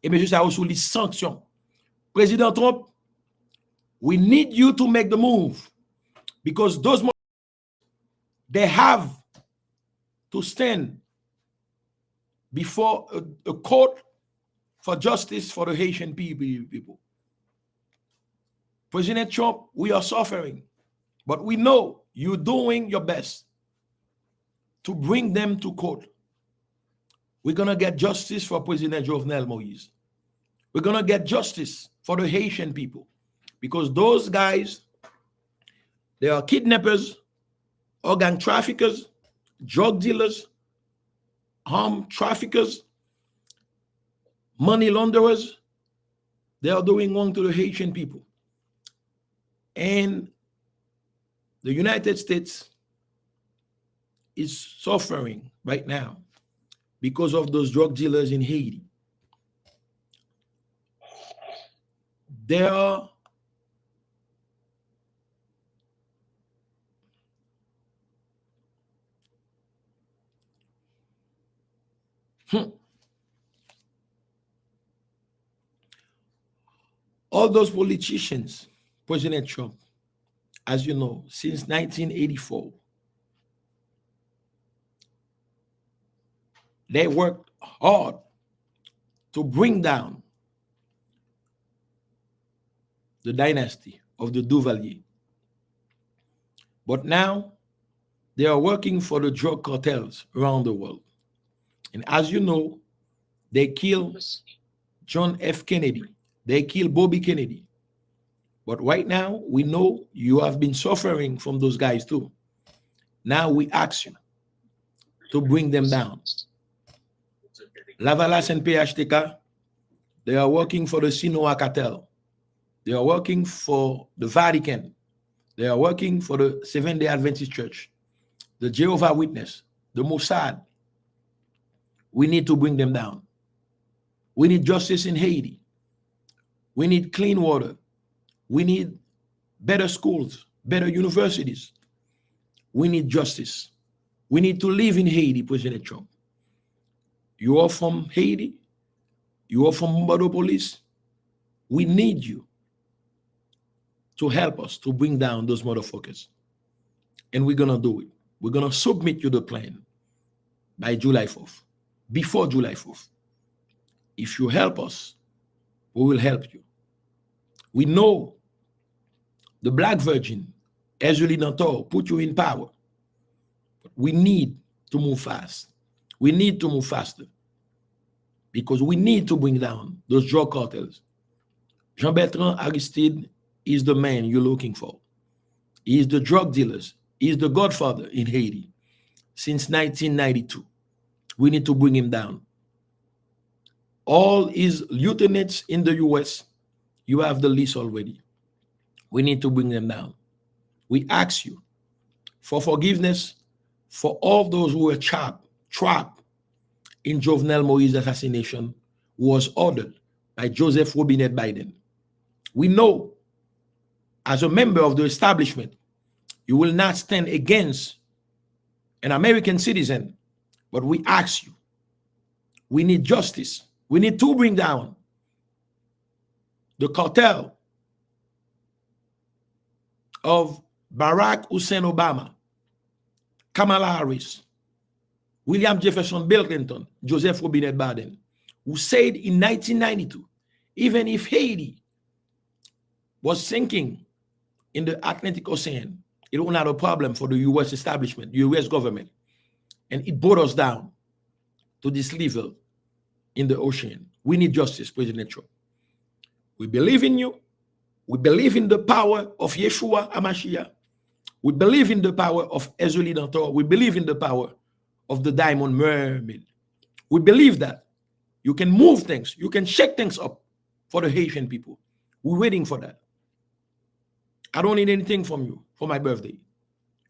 Et monsieur ça sous les sanctions. Président Trump, we need you to make the move because those they have to stand before a court for justice for the Haitian people. President Trump, we are suffering, but we know you're doing your best to bring them to court. We're going to get justice for President Jovenel Moïse. We're going to get justice for the Haitian people because those guys, they are kidnappers, organ traffickers, drug dealers, armed traffickers, money launderers. They are doing wrong to the Haitian people. And the United States is suffering right now because of those drug dealers in Haiti. There are all those politicians, President Trump, as you know, since 1984, they worked hard to bring down the dynasty of the Duvalier. But now they are working for the drug cartels around the world. And as you know, they killed John F. Kennedy. They killed Bobby Kennedy. But right now, we know you have been suffering from those guys too. Now we ask you to bring them down. Lavalas and PHTK, they are working for the Sinaloa cartel. They are working for the Vatican. They are working for the Seventh-day Adventist Church, the Jehovah's Witness, the Mossad. We need to bring them down. We need justice in Haiti. We need clean water. We need better schools, better universities. We need justice. We need to live in Haiti, President Trump. You are from Haiti. You are from Police. We need you to help us to bring down those motherfuckers. And we're going to do it. We're going to submit you the plan by July 4th, before July 4th. If you help us, we will help you. We know the Black Virgin, Ezuli Dantor, put you in power. But we need to move fast. We need to move faster because we need to bring down those drug cartels. Jean-Bertrand Aristide is the man you're looking for. He is the drug dealers. He is the godfather in Haiti since 1992. We need to bring him down. All his lieutenants in the US, you have the list already. We need to bring them down. We ask you for forgiveness for all those who were trapped in Jovenel Moïse assassination, was ordered by Joseph Robinette Biden. We know, as a member of the establishment, you will not stand against an American citizen, but we ask you, we need justice. We need to bring down the cartel of Barack Hussein Obama, Kamala Harris, William Jefferson Bill Clinton, Joseph Robinette Biden, who said in 1992, even if Haiti was sinking in the Atlantic Ocean, it was not a problem for the US establishment, the US government. And it brought us down to this level in the ocean. We need justice, President Trump. We believe in you. We believe in the power of Yeshua HaMashiach. We believe in the power of Ezuli Dantor. We believe in the power of the Diamond Mermaid. We believe that you can move things. You can shake things up for the Haitian people. We're waiting for that. I don't need anything from you for my birthday.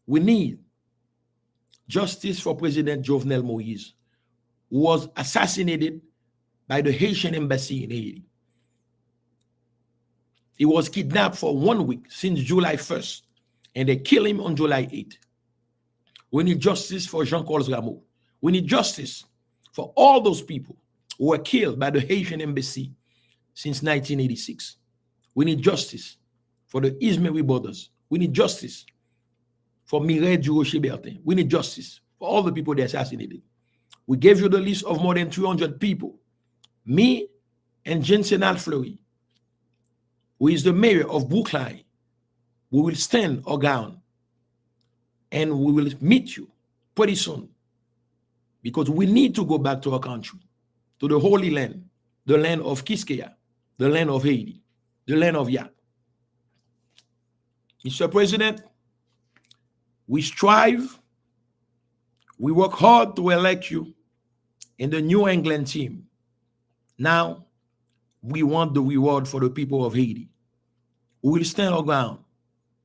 We need justice for President Jovenel Moïse, who was assassinated by the Haitian embassy in Haiti. He was kidnapped for 1 week since July 1st, and they killed him on July 8th. We need justice for Jean-Claude Rameau. We need justice for all those people who were killed by the Haitian embassy since 1986. We need justice for the Ismaili brothers. We need justice for Mireille Durocher-Bertin. We need justice for all the people they assassinated. We gave you the list of more than 300 people. Me and Jensen Alfleury, who is the mayor of Brookline, we will stand our ground and we will meet you pretty soon, because we need to go back to our country, to the Holy Land, the land of Kiskeya, the land of Haiti, the land of Yah. Mr. President, we strive, we work hard to elect you in the New England team. Now, we want the reward for the people of Haiti. We will stand our ground.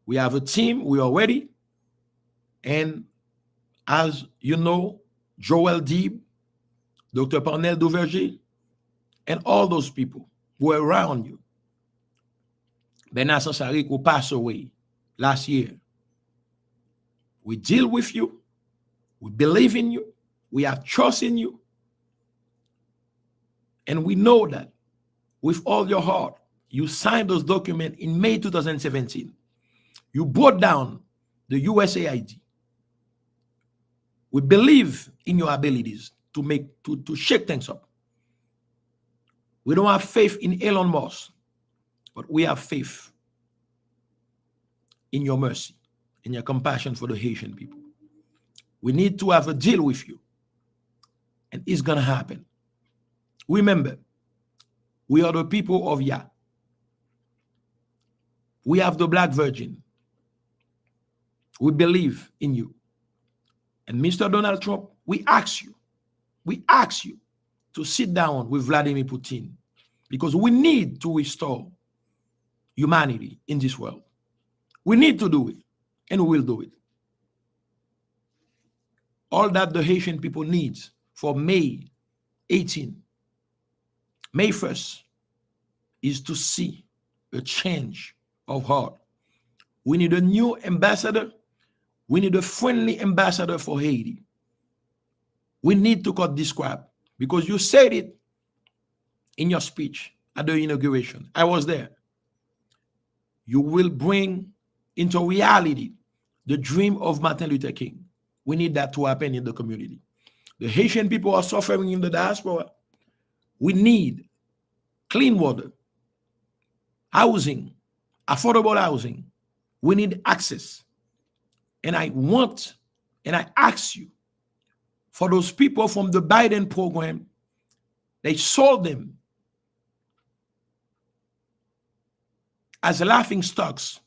We have a team, we are ready. And as you know, Joel Deeb, Dr. Parnell Duverger, and all those people who are around you. Bernard Sansarik, who passed away last year. We deal with you. We believe in you. We have trust in you. And we know that with all your heart, you signed those documents in May 2017. You brought down the USAID. We believe in your abilities to shake things up. We don't have faith in Elon Musk, but we have faith in your mercy, in your compassion for the Haitian people. We need to have a deal with you, and it's going to happen. Remember, we are the people of Yah. We have the Black Virgin. We believe in you. And Mr. Donald Trump, we ask you to sit down with Vladimir Putin, because we need to restore humanity in this world. We need to do it, and we will do it. All that the Haitian people needs for May 18, May 1st, is to see a change of heart. We need a new ambassador. We need a friendly ambassador for Haiti. We need to cut this crap, because you said it in your speech at the inauguration. I was there. You will bring into reality the dream of Martin Luther King. We need that to happen in the community. The Haitian people are suffering in the diaspora. We need clean water, housing, affordable housing. We need access. And I ask you, for those people from the Biden program, they sold them as laughing stocks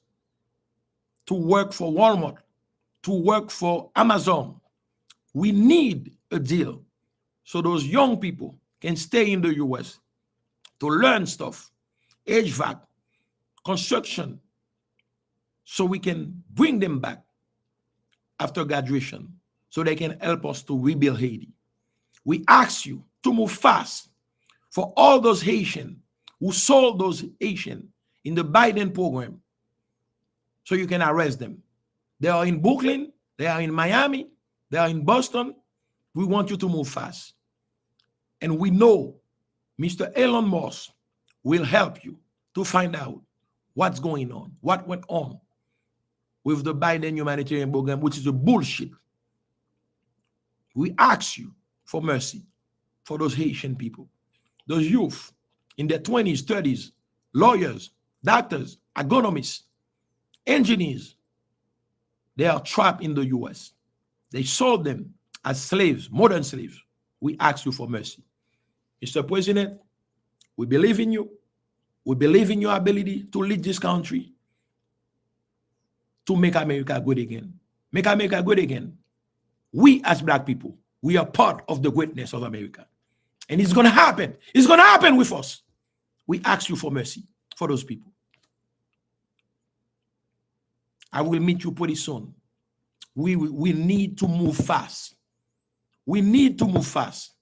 to work for Walmart, to work for Amazon. We need a deal so those young people can stay in the US to learn stuff, HVAC, construction, so we can bring them back after graduation so they can help us to rebuild Haiti. We ask you to move fast for all those Haitians who sold those Haitians in the Biden program, so you can arrest them. They are in Brooklyn, they are in Miami, they are in Boston. We want you to move fast. And we know Mr. Elon Musk will help you to find out what's going on, what went on with the Biden humanitarian program, which is a bullshit. We ask you for mercy for those Haitian people, those youth in their 20s, 30s, lawyers, doctors, agronomists, engineers. They are trapped in the US. They sold them as slaves, modern slaves. We ask you for mercy. Mr. President, we believe in you. We believe in your ability to lead this country to make America good again. Make America good again. We as Black people, we are part of the greatness of America. And it's going to happen. It's going to happen with us. We ask you for mercy for those people. I will meet you pretty soon. We need to move fast. We need to move fast.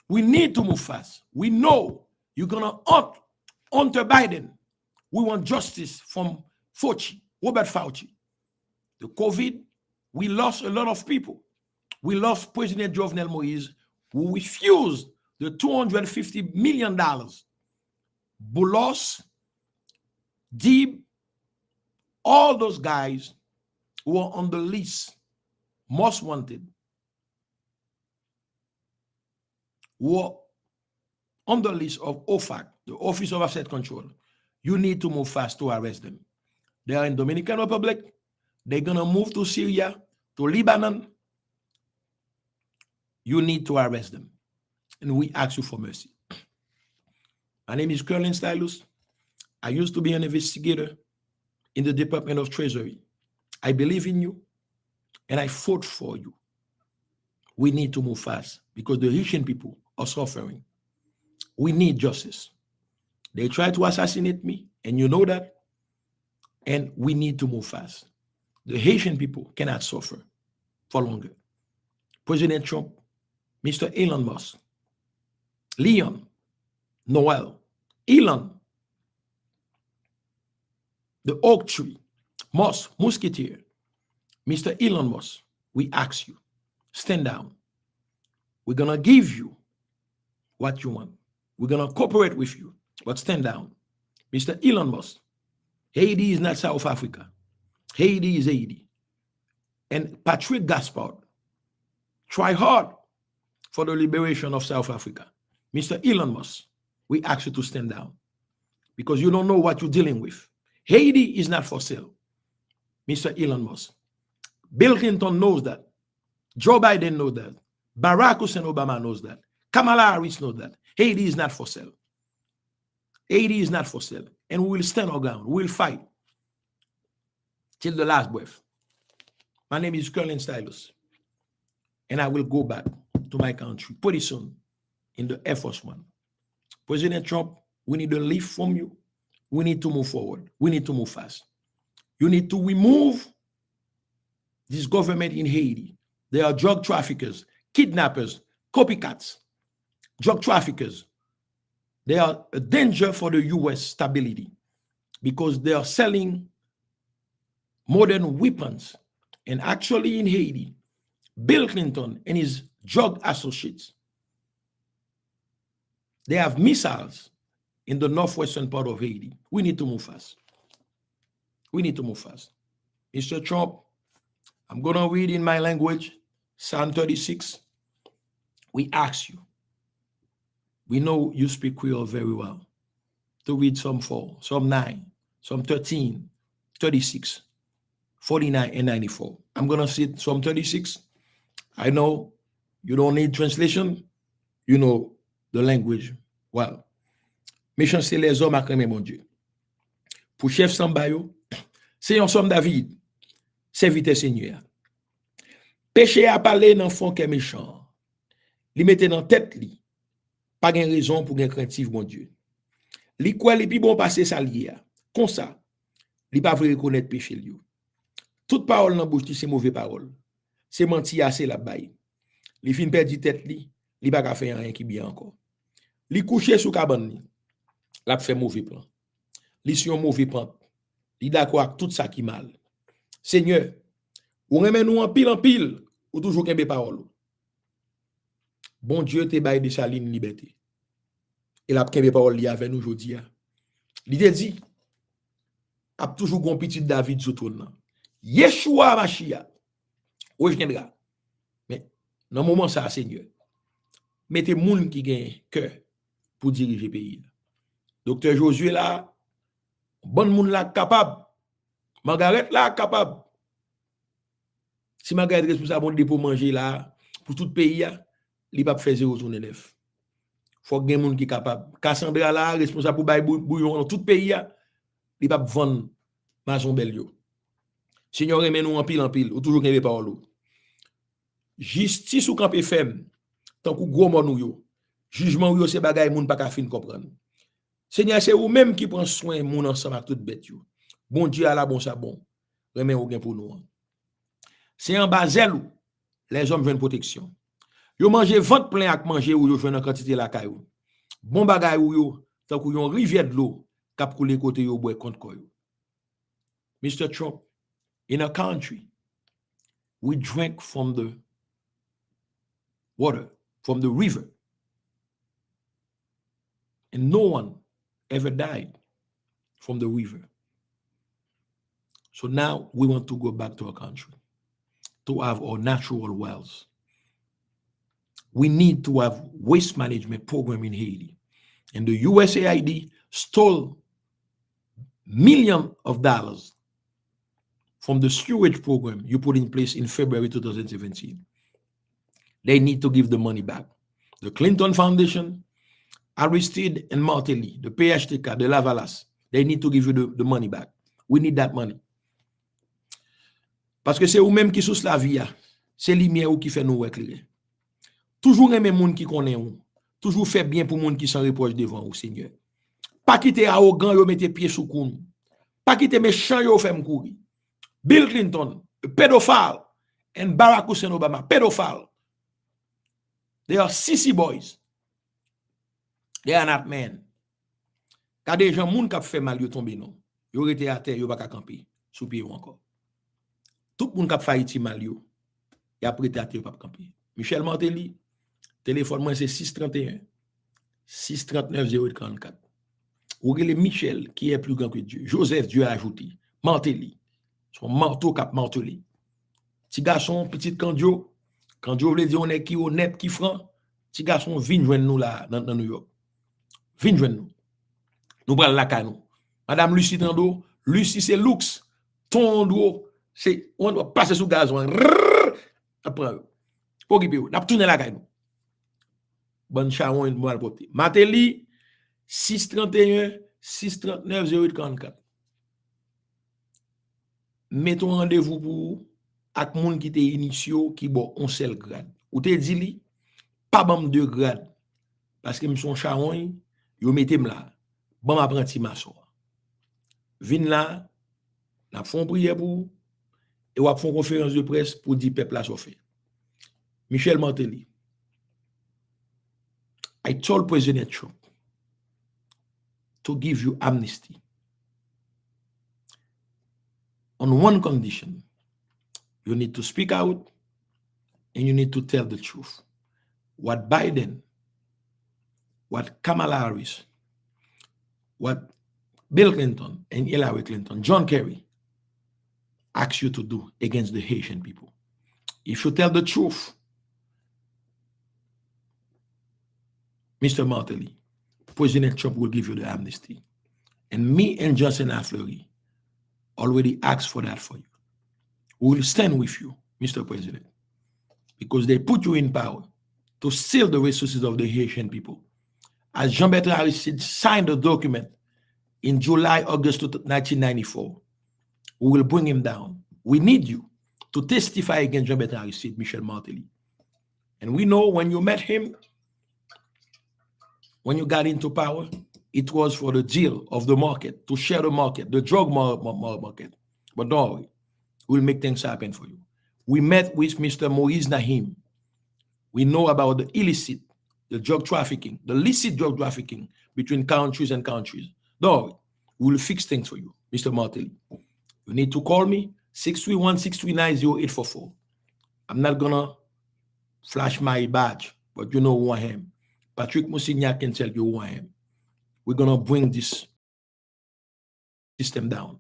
We need to move fast. We know you're going to hunt Hunter Biden. We want justice from Fauci, Robert Fauci. The COVID, we lost a lot of people. We lost President Jovenel Moïse, who refused the $250 million, Boulos, Deeb, all those guys who are on the list, most wanted, who are on the list of OFAC, the Office of Asset Control. You need to move fast to arrest them. They are in Dominican Republic. They're going to move to Syria, to Lebanon. You need to arrest them. And we ask you for mercy. My name is Kerlens Tilus. I used to be an investigator in the Department of Treasury. I believe in you, and I fought for you. We need to move fast because the Haitian people are suffering. We need justice. They tried to assassinate me, and you know that. And we need to move fast. The Haitian people cannot suffer for longer. President Trump, Mr. Elon Musk, Leon, Noel, Elon, the oak tree, Musk, Musketeer, Mr. Elon Musk, we ask you, stand down. We're going to give you what you want. We're going to cooperate with you, but stand down. Mr. Elon Musk, Haiti is not South Africa. Haiti is Haiti. And Patrick Gaspard, try hard for the liberation of South Africa. Mr. Elon Musk, we ask you to stand down because you don't know what you're dealing with. Haiti is not for sale. Mr. Elon Musk. Bill Clinton knows that. Joe Biden knows that. Barack Hussein Obama knows that. Kamala Harris knows that. Haiti is not for sale. Haiti is not for sale. And we will stand our ground. We will fight till the last breath. My name is Kerlens Tilus. And I will go back to my country pretty soon in the Air Force One. President Trump, we need a lift from you. We need to move forward. We need to move fast. You need to remove this government in Haiti. They are drug traffickers, kidnappers, copycats, drug traffickers. They are a danger for the U.S. stability because they are selling modern weapons. And actually in Haiti, Bill Clinton and his drug associates, they have missiles in the northwestern part of Haiti. We need to move fast. We need to move fast. Mr. Trump, I'm going to read in my language, Psalm 36. We ask you, we know you speak Creole very well, to read Psalm 4, Psalm 9, Psalm 13, 36, 49, and 94. I'm going to see Psalm 36. I know you don't need translation. You know the language well. Méchanceté les hommes à craindre mon Dieu. Pour chef Sambayo, c'est un somme David, serviteur Seigneur. Péché à parler dans fond qui est méchant. Li mette dans tête li. Pas gain raison pour gain craintif mon Dieu. Li quoi li pi bon passer sa lié. Comme ça, li pas vrai reconnaître péché li. Toute parole dans bouche li c'est mauvais parole. C'est menti assez la baille. Li fin perdu tête li pas ka faire rien qui bien encore. Li coucher sous cabane li. La fait mauvais plan. Li sur un mauvais plan. Li d'accord avec tout ça qui mal. Seigneur, ou remet nous en pile, ou toujours kembe parole. Bon Dieu te bail de saline liberté. Et la kembe parole li avec nous aujourd'hui. Li te dit a toujours gon petit David sous trône. Yeshua Mashiach. Ou je viendra. Mais dans moment ça Seigneur. Mettez moun qui gagne cœur pour diriger le pays. Docteur Josué là, bon moun là capable. Margaret là capable. Si Margaret responsable pour manger là, pour tout le pays, il va faire 0,9. Faut que moun qui capable. Cassandra là, responsable pour bailler bouillon dans tout le pays, il va vendre maison belio. Seigneur, remet nous en pile, ou toujours qu'il y ait parole. Justice ou campé ferme, tant que gros mon yo. Jugement ou yo c'est bagay moun pas ka fin comprendre. Seigneur, c'est vous même qui prend soin moun ensemble avec toute bête yo. Bon Dieu à la bon ça bon. Remet ou gain pour nous. C'est en Basel où les hommes veulent protection. Yo manger ventre plein ak manger ou yo joine en quantité la caillou. Bon bagay ou yo tant que yon rivière de l'eau k'ap couler côté yo boy contre koyo. Mr. Trump, in a country we drink from the water, from the river. And no one ever died from the river. So now we want to go back to our country to have our natural wells. We need to have waste management program in Haiti. And the USAID stole millions of dollars from the sewage program you put in place in February 2017. They need to give the money back. The Clinton Foundation, Aristide and Martelly, the PHTK, the Lavalas, they need to give you the money back. We need that money. Parce que c'est ou même qui sous la vie, c'est lumière ou qui fait nous éclairer. Toujours aimer moun qui connaît ou, toujours faire bien pour moun qui s'en reproche devant ou, Seigneur. Pas quitter arrogant yo mette pied sous koun. Pas quitter méchant yo fait m'courir. Bill Clinton, pedophile, and Barack Hussein Obama, pedophile. They are sissy boys. They are not men. Quand des gens moun k'ap fait mal yo tombe non. Yo rete à terre, yo pas camper sous pied ou encore. Tout moun k'ap fait Haiti mal yo. Y a prêté à terre pas camper. Michel Martelly, téléphone moi c'est 631 639 0844. Ou les Michel qui est plus grand que Dieu. Joseph Dieu a ajouté. Martelly. Son marteau cap martelé. Petit garçon, petit candio veut dire on est qui honnête, qui franc. Petit garçon vinn joindre nous là dans New York. Vinn joindre nous. Nous prenons la canou. Madame Lucie Tando, Lucie c'est luxe. Tondo c'est on doit passer sous gazon. Après occuper n'a tourner la canou. Bonne charon une moelle portée. Martelly 631 639 0844. Mettons rendez-vous pour ak moun qui te initio qui bon on seul grade. Ou te dit li pas bam 2 grade parce que me son charon yo mettem là. Bon apprenti maçon. Vin là, n'a font prière pour et ou font conférence de presse pour dire peuple la fait. Michel Martelly. I told President Trump to give you amnesty on one condition. You need to speak out and you need to tell the truth. What Biden, what Kamala Harris, what Bill Clinton and Hillary Clinton, John Kerry asked you to do against the Haitian people. If you tell the truth, Mr. Martelly, President Trump will give you the amnesty. And me and Johnson Fleury already asked for that for you. We will stand with you, Mr. President, because they put you in power to steal the resources of the Haitian people. As Jean-Bertrand Aristide signed the document in July, August 1994, we will bring him down. We need you to testify against Jean-Bertrand Aristide, Michel Martelly. And we know when you met him, when you got into power, it was for the deal of the market, to share the market, the drug market. But don't worry, we'll make things happen for you. We met with Mr. Moïse Nahim. We know about the illicit, the drug trafficking, the licit drug trafficking between countries and countries. Don't worry, we'll fix things for you, Mr. Martelly. You need to call me, 631-639-0844. I'm not gonna flash my badge, but you know who I am. Patrick Mousignac can tell you who I am. We're gonna bring this system down.